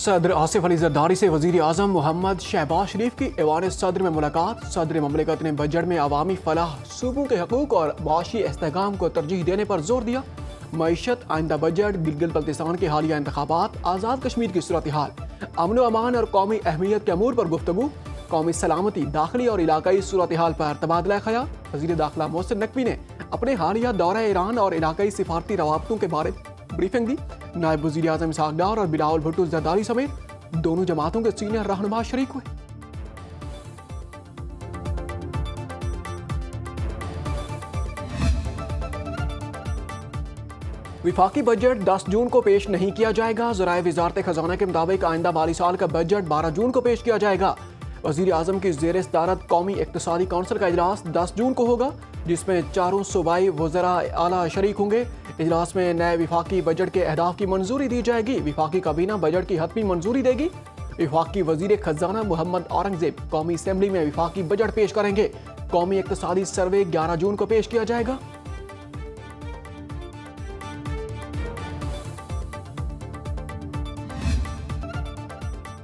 सदर आसिफ अली जरदारी से वजीर आजम मोहम्मद शहबाज शरीफ की ऐवान सदर में मुलाकात। सदर ममलिकत ने बजट में अवामी फलाह, सूबों के हकूक और माशी इस्तेहकाम को तरजीह देने पर जोर दिया। मईशत, आइंदा बजट, गिलगित बल्तिस्तान के हालिया इंतखाबात, आज़ाद कश्मीर की सूरत हाल, अमन व अमान और कौमी अहमियत के अमूर पर गुफ्तगू, कौमी सलामती, दाखिली और इलाकाई सूरत हाल पर तबादला ख्याल। वज़ीर दाखिला मोहसिन नकवी ने अपने हालिया दौरा ईरान और इलाकाई सिफारती रवाबतों के बारे ब्रीफिंग दी। नायब वज़ीर आज़म इसहाक डार और बिलावल भुट्टो जरदारी समेत दोनों जमातों के सीनियर रहनुमा शरीक हुए। विफाकी बजट 10 जून को पेश नहीं किया जाएगा। ज़राए वज़ारत खजाना के मुताबिक आइंदा माली साल का बजट 12 जून को पेश किया जाएगा। वज़ीर आज़म की ज़ेर सदारत कौमी इक़्तिसादी कौंसिल का इजलास 10 जून को होगा, जिसमें चारों सूबाई वज़रा आला शरीक होंगे। इजलास में नए विफाकी बजट के अहदाफ की मंजूरी दी जाएगी। विफाकी काबीना बजट की हतमी मंजूरी देगी। विफाकी वज़ीर खजाना मोहम्मद औरंगज़ेब कौमी असम्बली में विफाकी बजट पेश करेंगे। कौमी इक़्तिसादी सर्वे 11 जून को पेश किया जाएगा।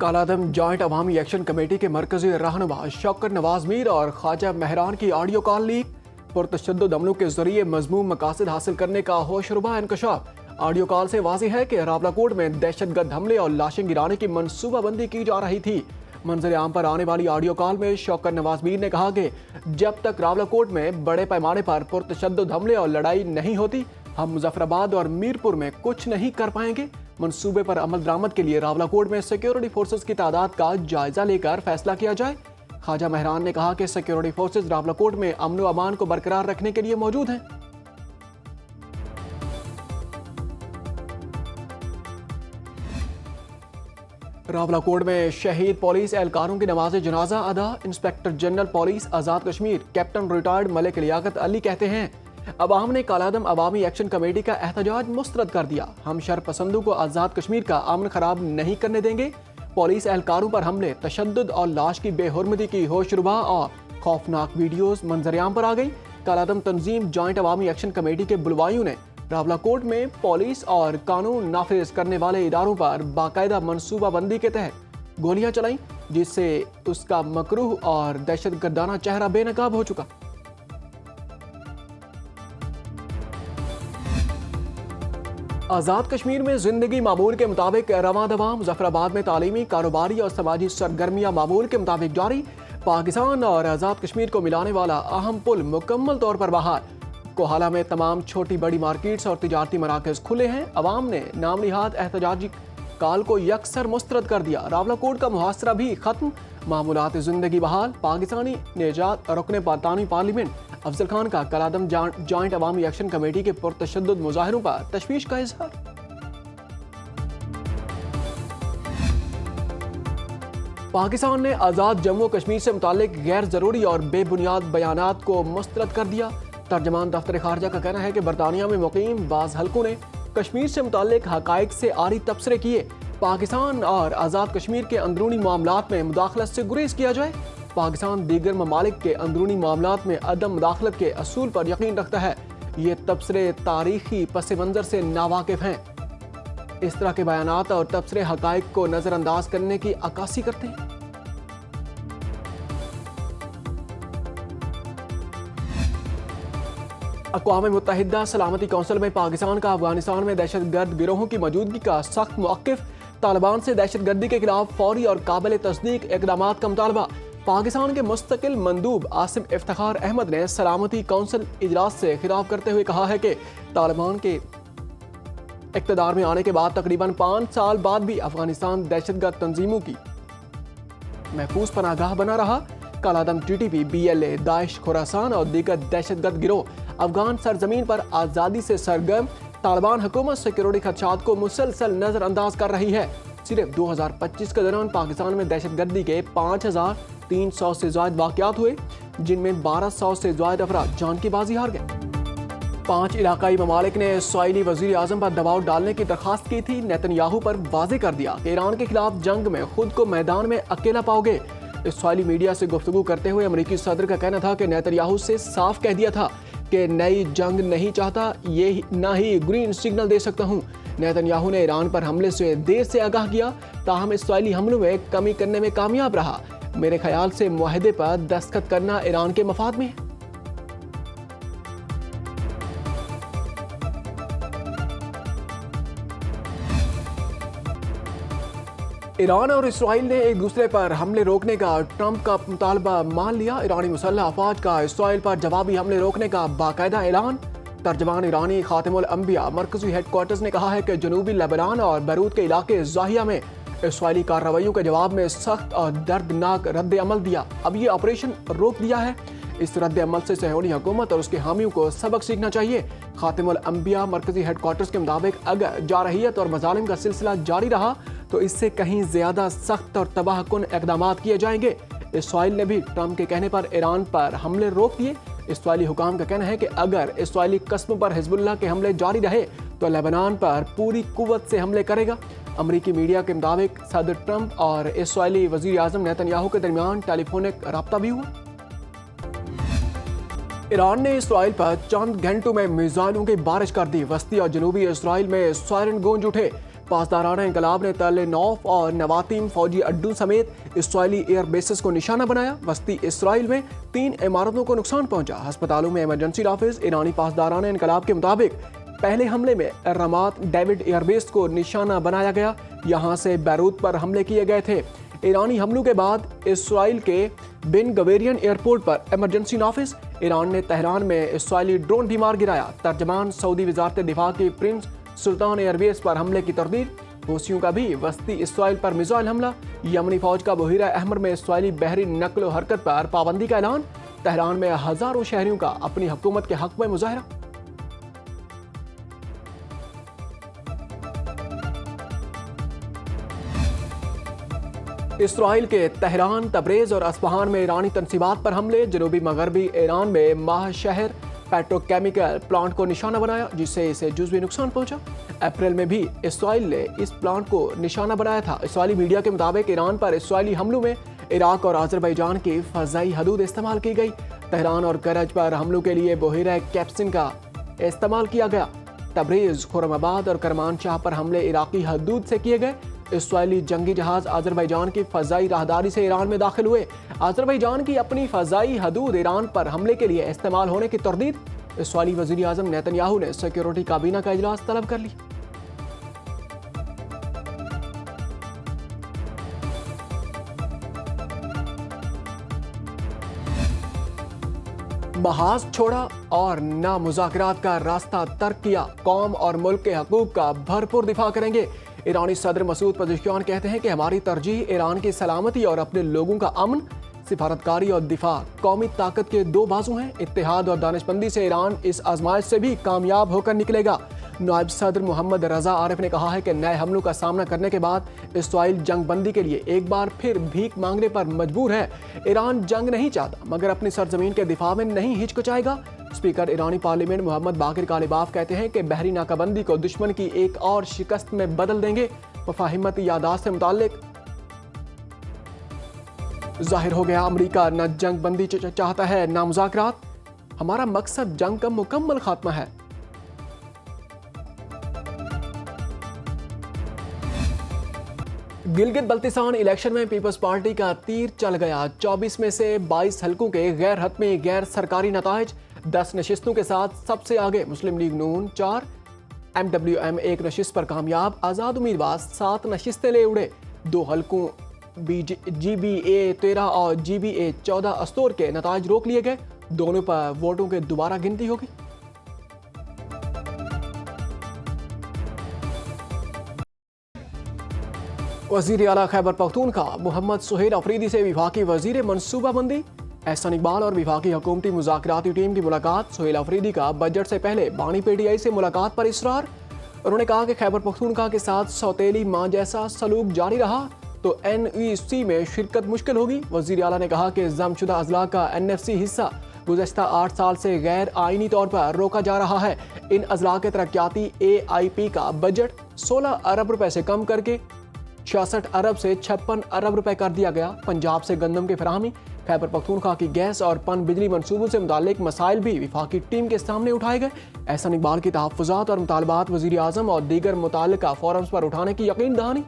कालादम जॉइंट अवामी एक्शन कमेटी के मरकजी रहनुमा शौकत नवाज मीर और ख्वाजा महरान की ऑडियो कॉल लीक। पुरतशद्दुद हमलों के जरिए मज़मूम मकासद हासिल करने का होशरुबा इंकशाफ। ऑडियो कॉल से वाज़ेह है कि रावलाकोट में दहशतगर्द हमले और लाशें गिराने की मनसूबाबंदी की जा रही थी। मंजर आम पर आने वाली ऑडियो कॉल में शौकत नवाज मीर ने कहा कि जब तक रावलाकोट में बड़े पैमाने पर पुरतशद्दुद हमले और लड़ाई नहीं होती, हम मुजफ्फराबाद और मीरपुर में कुछ नहीं कर पाएंगे। मंसूबे पर अमल दरामद के लिए रावलाकोट में सिक्योरिटी फोर्सेस की तादाद का जायजा लेकर फैसला किया जाए। ख्वाजा महरान ने कहा कि सिक्योरिटी फोर्सेस रावलाकोट में अमन व अमान को बरकरार रखने के लिए मौजूद हैं। रावलाकोट में शहीद पुलिस एहलकारों की नमाज जनाजा अदा। Inspector general police Azad Kashmir captain retired Malik Liaquat Ali कहते हैं, अवाम ने कालादम अवामी एक्शन कमेटी का एहतजाज मुस्तरद कर दिया। हम शरपसंदों को आज़ाद कश्मीर का अमन खराब नहीं करने देंगे। पुलिस एहलकारों पर हमले, तशद्दुद और लाश की बेहुरमती की होशरुबा और खौफनाक वीडियोस मंजरियाम पर आ गई। कालादम तंजीम जॉइंट अवामी एक्शन कमेटी के बुलवाइयों ने रावलाकोट में पुलिस और कानून नाफिज करने वाले इदारों पर बाकायदा मनसूबाबंदी के तहत गोलियां चलाई, जिससे उसका मकरूह और दहशतगर्दाना चेहरा बेनकाब हो चुका। आज़ाद कश्मीर में जिंदगी मामूल के मुताबिक रवां दवां। मुजफ्फराबाद में तालीमी, कारोबारी और समाजी सरगर्मियां मामूल के मुताबिक जारी। पाकिस्तान और आज़ाद कश्मीर को मिलाने वाला अहम पुल मुकम्मल तौर पर बहाल। कोहाला में तमाम छोटी बड़ी मार्केट्स और तिजारती मराकज़ खुले हैं। अवाम ने नाम निहाद एहतजाजी काल को यकसर मुस्तरद कर दिया। रावलाकोट का मुहासरा भी खत्म, मामूलात जिंदगी बहाल। पाकिस्तानी निजात रुकने बरतानवी पार्लियामेंट अफजल खान का कालादम जॉइंट अवामी एक्शन कमेटी के पुरतशद्दुद मुजाहिरों पर तशवीश का इजहार। पाकिस्तान ने आज़ाद जम्मू कश्मीर से मुताल्लिक गैर जरूरी और बेबुनियाद बयानात को मुस्तरद कर दिया। तर्जमान दफ्तर खारजा का कहना है कि बरतानिया में मुकीम बाज़ हल्कों ने कश्मीर से मुताल्लिक हकाइक से आरी तबसरे किए। पाकिस्तान और आज़ाद कश्मीर के अंदरूनी मामलात में मुदाखलत से गुरेज किया जाए। पाकिस्तान दीगर ममालिक के अंदरूनी मामलात में अदम मुदाखलत के असूल पर यकीन रखता है। ये तबसरे तारीखी पस मंज़र से नावाकिफ हैं। इस तरह के बयानात और तबसरे हकाइक को नज़रअंदाज करने की अक्कासी करते हैं। अक़वाम मुत्तहिदा सलामती कौंसिल में पाकिस्तान का अफगानिस्तान में दहशतगर्द गिरोहों की मौजूदगी का सख्त मौक़िफ़। तालिबान से दहशतगर्दी के खिलाफ फौरी और काबिल तस्दीक इक़दामात का मुतालबा। पाकिस्तान के मुस्तकिल मंदूब आसिम इफ्तिखार अहमद ने सलामती कौंसिल इजलास से खिताब करते हुए कहा है कि तालिबान के इक़्तिदार में आने के बाद तकरीबन 5 साल बाद भी अफगानिस्तान दहशतगर्द तंजीमों की महफूज पनागाह बना रहा। कालादम TTP, BLA, दाइश, खुरासान और दीगर दहशतगर्द गिरोह अफगान सरजमीन पर आज़ादी से सरगर्म। तालिबान हुकूमत सिक्योरिटी खदशात को मुसलसल नज़रअंदाज कर रही है। सिर्फ 2025 के दौरान पाकिस्तान में दहशतगर्दी के 5300 से ज़ायद वाक़यात हुए, जिनमें 1200 से ज़ायद अफराद जान की बाजी हार गए। 5 इलाकाई ममालिक ने इसराइली वज़ीर आज़म पर दबाव डालने की दरख्वास्त की थी। नेतन्याहू पर वाज़े कर दिया कि ईरान के खिलाफ जंग में खुद को मैदान में अकेला पाओगे। इसराइली मीडिया से गुफ्तगू करते हुए अमरीकी सदर का कहना था कि नेतन्याहू से साफ कह दिया था कि नई जंग नहीं चाहता, ये ना ही ग्रीन सिग्नल दे सकता हूँ। नेतन्याहू ने ईरान पर हमले से देर से आगाह किया, ताहम इसराइली हमलों में कमी करने में कामयाब रहा। मेरे ख्याल से मुआहदे पर दस्तखत करना ईरान के मफाद में है। ईरान और इसराइल ने एक दूसरे पर हमले रोकने का ट्रंप का मुतालबा मान लिया। ईरानी मुसल्लह अफवाज का इसराइल पर जवाबी हमले रोकने का बाकायदा ऐलान। तर्जमान ईरानी खातिमुल अंबिया मरकजी हेडक्वार्टर्स ने कहा है कि जनूबी लेबनान और बैरूत के इलाके ज़ाहिया में इसराइली कार्रवाइयों के जवाब में सख्त और दर्दनाक रद्द अमल दिया। अब ये ऑपरेशन रोक दिया है। इस रद्द अमल से सहयोनी हुकूमत और उसके हामियों को सबक सीखना चाहिए। खातिमुल अंबिया मरकजी हेडक्वार्टर्स के मुताबिक अगर जारहियत और मजालिम का सिलसिला जारी रहा तो इससे कहीं ज्यादा सख्त और तबाहकुन इक़दाम किए जाएंगे। इसराइल ने भी ट्रंप के कहने पर ईरान पर हमले रोक दिए। इसराइली हुकाम का कहना है कि अगर इसराइली कस्म पर हिजबुल्लाह के हमले जारी रहे तो लेबनान पर पूरी कुव्वत से हमले करेगा। अमरीकी मीडिया के मुताबिक सदर ट्रंप और इसराइली वज़ीर आज़म नेतन्याहू के दरमियान टेलीफोनिक रब्ता भी हुआ। ईरान ने इसराइल पर चंद घंटों में मिसाइलों की बारिश कर दी। वस्ती और जनूबी इसराइल में सायरन गूंज उठे। पासदाराना इंकलाब ने तल नौफ और नवातीम फौजी अड्डों समेत इसराइली एयर बेसेस को निशाना बनाया। वस्ती इसराइल में 3 इमारतों को नुकसान पहुंचा। अस्पतालों में इमरजेंसी नाफिज। ईरानी पासदाराना इंकलाब के मुताबिक पहले हमले में रमात डेविड एयरबेस को निशाना बनाया गया। यहां से बैरूत पर हमले किए गए थे। ईरानी हमलों के बाद इसराइल के बिन गवेरियन एयरपोर्ट पर इमरजेंसी नाफिज। ईरान ने तेहरान में इसराइली ड्रोन भी मार गिराया। तर्जमान सऊदी वजारत दिफा की प्रिंस सुल्तान एयरबेस पर हमले की तरदीद। हूसियों का भी वस्ती इसराइल पर मिसाइल हमला। यमनी फौज का बहीरा अहमर में इसराइली बहरी नकल व हरकत पर पाबंदी का ऐलान। तेहरान में हजारों शहरियों का अपनी हुकूमत के हक में मुजाहरा। इसराइल के तेहरान, तबरेज और अस्फहान में ईरानी तनसीबात पर हमले। जनूबी मगरबी ईरान में माह शहर पेट्रोकेमिकल प्लांट को निशाना बनाया, जिससे इसे जुज़वी नुकसान पहुंचा। अप्रैल में भी इसराइल ने इस प्लांट को निशाना बनाया था। इसराइली मीडिया के मुताबिक ईरान पर इसराइली हमलों में इराक और अजरबैजान की फ़ज़ाई हदूद इस्तेमाल की गई। तेहरान और करज पर हमलों के लिए बहीरा कैप्सिन का इस्तेमाल किया गया। तबरेज़, खुरमाबाद और करमानशाह पर हमले इराकी हदूद से किए गए। इसराइली जंगी जहाज अजरबैजान की फ़ज़ाई राहदारी से ईरान में दाखिल हुए। अजरबैजान की अपनी फ़ज़ाई हदूद ईरान पर हमले के लिए इस्तेमाल होने की तरदीद। इसराइली वज़ीर आज़म नेतन्याहू ने सिक्योरिटी काबीना का इजलास तलब कर लिया। बहास छोड़ा और ना मुज़ाकरात का रास्ता तर्क किया। कौम और मुल्क के हकूक़ का भरपूर दिफा करेंगे। ईरानी सदर मसूद पज़ेश्कियान कहते हैं कि हमारी तरजीह ईरान की सलामती और अपने लोगों का अमन। सिफारतकारी और दिफा कौमी ताकत के 2 बाजू हैं। इत्तेहाद और दानिशमंदी से ईरान इस आजमाइश से भी कामयाब होकर निकलेगा। नायब सदर मोहम्मद रजा आरिफ ने कहा है कि नए हमलों का सामना करने के बाद इसराइल जंग बंदी के लिए एक बार फिर भीख मांगने पर मजबूर है। ईरान जंग नहीं चाहता, मगर अपनी सरजमीन के दिफा में नहीं हिचकिचाएगा। स्पीकर ईरानी पार्लियामेंट मोहम्मद बाकिर कालिबाफ कहते हैं कि बहरी नाकाबंदी को दुश्मन की एक और शिकस्त में बदल देंगे। मुफाहिमत यादाश्त से मुताल्लिक जाहिर हो गया, अमरीका न जंग बंदी चाहता है न मुज़ाकरात। हमारा मकसद जंग का मुकम्मल खात्मा है। गिलगित बल्तिस्तान इलेक्शन में पीपल्स पार्टी का तीर चल गया। 24 में से 22 हलकों के गैर हतमी गैर सरकारी नताइज। 10 नशिस्तों के साथ सबसे आगे मुस्लिम लीग नून 4, MWM 1 नशिस्त पर कामयाब। आज़ाद उम्मीदवार 7 नशिस्तें ले उड़े। 2 हलकों GBA 13 और GBA 14 अस्तोर के नताइज रोक लिए गए। दोनों पर वोटों की दोबारा गिनती होगी। वज़ीर आला खैबर पख्तूनख्वा मोहम्मद सुहेल अफरीदी से विफाकी वज़ीर मनसूबाबंदी। एहसान इकबाल और विफाकी हुकूमती मुज़ाकराती टीम की मुलाकात। सुहेल अफरीदी का बजट से पहले बानी PTI से मुलाकात पर इसरार। उन्होंने कहा कि खैबर पख्तूनख्वा के साथ सौतेली माँ जैसा सलूक जारी रहा तो NEC में शिरकत मुश्किल होगी। वज़ीर आला ने कहा कि जमशुदा अजला का NFC हिस्सा गुज़श्ता 8 साल से गैर आइनी तौर पर रोका जा रहा है। इन अजला के तरक्याती AIP का बजट 16 अरब रुपए से कम करके 66 अरब से 56 अरब रुपए कर दिया गया। पंजाब से गंदम की फराहमी, खैबर पख्तूनख्वा की गैस और पन बिजली मनसूबों से मुतालिक मसाइल भी विफाकी टीम के सामने उठाए गए। एहसान इकबाल की तहफ़्फ़ुज़ात और मुतालबात वज़ीर आज़म और दीगर मुताल्लिका फोरम्स पर उठाने की यकीन दहानी।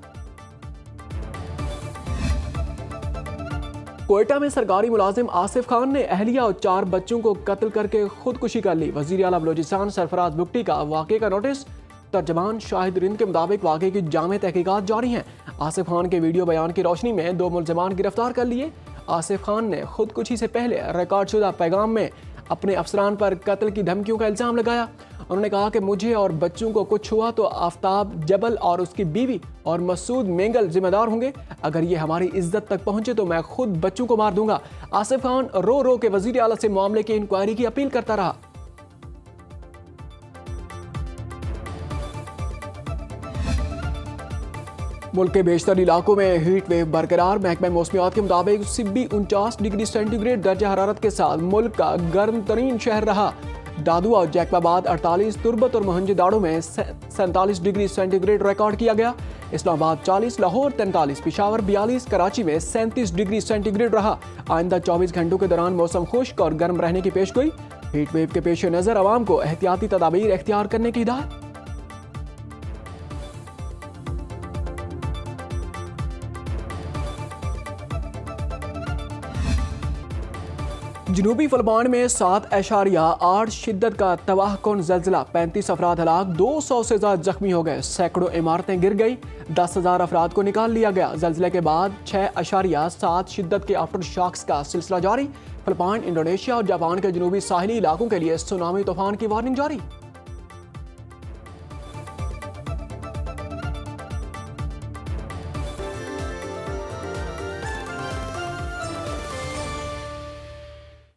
कोयटा में सरकारी मुलाजिम आसिफ खान ने अहलिया और 4 बच्चों को कत्ल करके खुदकुशी कर ली। वज़ीर आला बलोचिस्तान सरफराज बुगटी का वाक़े का नोटिस। तर्जमान शाहिद रिंद के मुताबिक वाक़े की जामे तहकीकात जारी हैं। आसिफ खान के वीडियो बयान की रोशनी में 2 मुल्ज़िमान गिरफ्तार कर लिए। आसिफ खान ने खुदकुशी से पहले रिकॉर्डशुदा पैगाम में अपने अफसरान पर कत्ल की धमकियों का इल्ज़ाम लगाया। उन्होंने कहा कि मुझे और बच्चों को कुछ हुआ तो आफ्ताब जबल और उसकी बीवी और मसूद मेंगल जिम्मेदार होंगे। अगर ये हमारी इज्जत तक पहुंचे तो मैं खुद बच्चों को मार दूंगा। आसिफ खान रो रो के वज़ीर आला से मामले की इंक्वायरी की अपील करता रहा। मुल्क के बेशतर इलाकों में हीट वेव बरकरार। महकमा मौसमियात के मुताबिक सिब्बी 49 डिग्री सेंटीग्रेड दर्जा हरारत के साथ मुल्क का गर्म तरीन शहर रहा। दादुआ और जैकबाबाद 48, तुर्बत और मोहनजोदाड़ो में 47 डिग्री सेंटीग्रेड रिकॉर्ड किया गया। इस्लामाबाद 40, लाहौर 43, पेशावर 42, कराची में 37 डिग्री सेंटीग्रेड रहा। आइंदा 24 घंटों के दौरान मौसम खुश्क और गर्म रहने की पेशगोई। हीट वेव के पेश नज़र आवाम को एहतियाती तदाबीर इख्तियार करने की हिदायत। जनूबी फिलिपाइन में 7.8 शिद्दत का तबाहकुन ज़ल्ज़ला, 35 अफराद हलाक, 200 से ज़्यादा जख्मी हो गए। सैकड़ों इमारतें गिर गई, 10,000 अफराद को निकाल लिया गया। ज़ल्ज़ले के बाद 6.7 शिद्दत के आफ्टर शॉक्स का सिलसिला जारी। फिलिपाइन, इंडोनेशिया और जापान के जनूबी साहिली इलाकों के लिए सुनामी तूफान की वार्निंग जारी।